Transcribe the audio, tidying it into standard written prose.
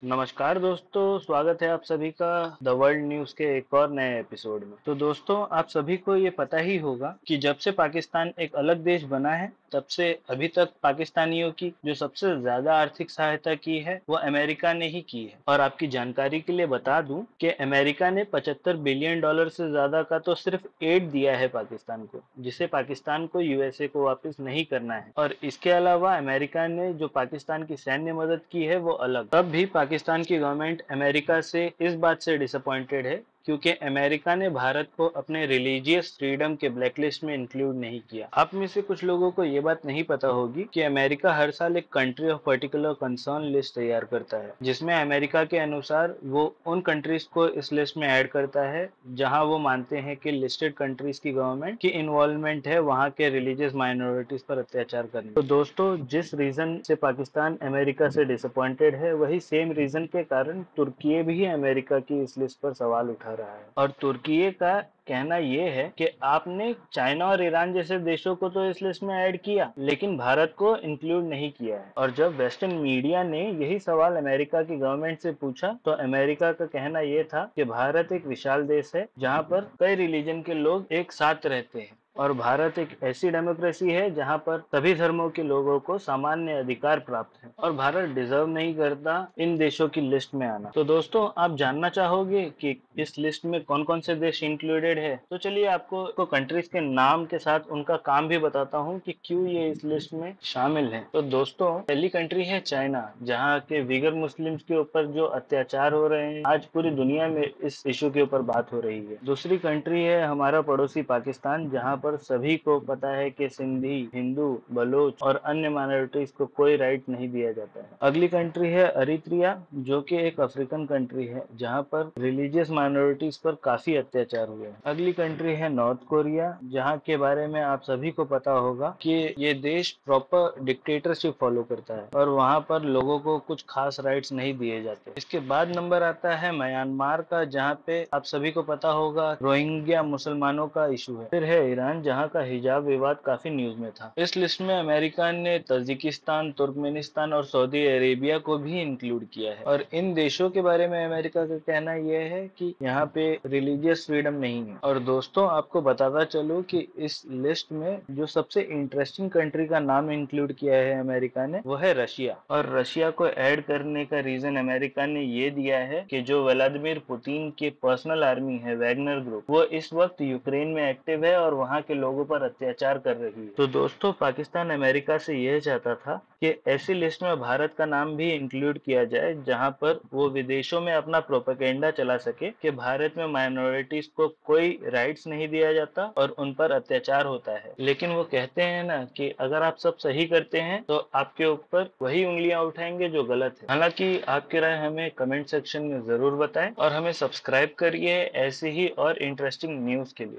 नमस्कार दोस्तों, स्वागत है आप सभी का द वर्ल्ड न्यूज़ के एक और नए एपिसोड में। तो दोस्तों, आप सभी को ये पता ही होगा कि जब से पाकिस्तान एक अलग देश बना है, तब से अभी तक पाकिस्तानियों की जो सबसे ज़्यादा आर्थिक सहायता की है, वो अमेरिका ने ही की है। और आपकी जानकारी के लिए बता दूं कि अमेरिका ने $75 बिलियन से ज़्यादा का तो सिर्फ एड दिया है पाकिस्तान को, जिसे पाकिस्तान को यूएसए को वापस नहीं करना है। और इसके अलावा अमेरिका ने जो पाकिस्तान की सैन्य मदद की है, वो अलग। तब भी पाकिस्तान की गवर्नमेंट अमेरिका से इस बात से डिसअपॉइंटेड है क्योंकि अमेरिका ने भारत को अपने रिलीजियस फ्रीडम के ब्लैकलिस्ट में इंक्लूड नहीं किया। आप में से कुछ लोगों को ये बात नहीं पता होगी कि अमेरिका हर साल एक country of particular concern list तैयार करता है, जिसमें अमेरिका के अनुसार वो उन कंट्रीज को इस लिस्ट में ऐड करता है जहां वो मानते हैं कि लिस्टेड कंट्रीज की गवर्नमेंट की इन्वॉल्वमेंट है वहां के रिलीजियस माइनॉरिटीज पर अत्याचार करने। तो दोस्तों, जिस रीजन से पाकिस्तान अमेरिका से डिसअपॉइंटेड है, वही सेम रीजन के कारण तुर्की भी अमेरिका की इस लिस्ट पर सवाल उठा रहा है। और तुर्की का कहना ये है कि आपने चाइना और ईरान जैसे देशों को तो इस लिस्ट में ऐड किया, लेकिन भारत को इंक्लूड नहीं किया है। और जब वेस्टर्न मीडिया ने यही सवाल अमेरिका की गवर्नमेंट से पूछा, तो अमेरिका का कहना यह था कि भारत एक विशाल देश है जहां पर कई रिलीजन के लोग एक साथ रहते हैं, और भारत एक ऐसी डेमोक्रेसी है जहां पर सभी धर्मों के लोगों को सामान्य अधिकार प्राप्त है, और भारत डिजर्व नहीं करता इन देशों की लिस्ट में आना। तो दोस्तों, आप जानना चाहोगे कि इस लिस्ट में कौन कौन से देश इंक्लूडेड है? तो चलिए आपको कंट्रीज के नाम के साथ उनका काम भी बताता हूँ कि क्यों ये इस लिस्ट में शामिल है। तो दोस्तों, पहली कंट्री है चाइना, जहाँ के विगर मुस्लिम्स के ऊपर जो अत्याचार हो रहे हैं, आज पूरी दुनिया में इस इशू के ऊपर बात हो रही है। दूसरी कंट्री है हमारा पड़ोसी पाकिस्तान, जहाँ पर सभी को पता है कि सिंधी, हिंदू, बलोच और अन्य माइनॉरिटीज को कोई राइट नहीं दिया जाता है। अगली कंट्री है अरित्रिया, जो कि एक अफ्रीकन कंट्री है जहाँ पर रिलीजियस माइनॉरिटीज पर काफी अत्याचार हुए हैं। अगली कंट्री है नॉर्थ कोरिया, जहाँ के बारे में आप सभी को पता होगा कि ये देश प्रॉपर डिक्टेटरशिप फॉलो करता है और वहाँ पर लोगों को कुछ खास राइट्स नहीं दिए जाते। इसके बाद नंबर आता है म्यांमार का, जहाँ पे आप सभी को पता होगा रोहिंग्या मुसलमानों का इशू है। फिर है ईरान, जहाँ का हिजाब विवाद काफी न्यूज में था। इस लिस्ट में अमेरिका ने तजिकिस्तान, तुर्कमेनिस्तान और सऊदी अरेबिया को भी इंक्लूड किया है। और इन देशों के बारे में अमेरिका का कहना यह है कि यहाँ पे रिलीजियस फ्रीडम नहीं है। और दोस्तों, आपको बताता चलूं कि इस लिस्ट में जो सबसे इंटरेस्टिंग कंट्री का नाम इंक्लूड किया है अमेरिका ने, वो है रशिया। और रशिया को ऐड करने का रीजन अमेरिका ने ये दिया है कि जो व्लादिमीर पुतिन की पर्सनल आर्मी है, वैगनर ग्रुप, वो इस वक्त यूक्रेन में एक्टिव है और वहाँ के लोगों पर अत्याचार कर रही है। तो दोस्तों, पाकिस्तान अमेरिका से यह चाहता था कि ऐसी लिस्ट में भारत का नाम भी इंक्लूड किया जाए, जहां पर वो विदेशों में अपना प्रोपेगेंडा चला सके कि भारत में माइनॉरिटीज को कोई राइट्स नहीं दिया जाता और उन पर अत्याचार होता है। लेकिन वो कहते हैं ना कि अगर आप सब सही करते हैं तो आपके ऊपर वही उंगलियां उठाएंगे जो गलत है। हालांकि आपकी राय हमें कमेंट सेक्शन में जरूर बताएं और हमें सब्सक्राइब करिए ऐसे ही और इंटरेस्टिंग न्यूज के लिए।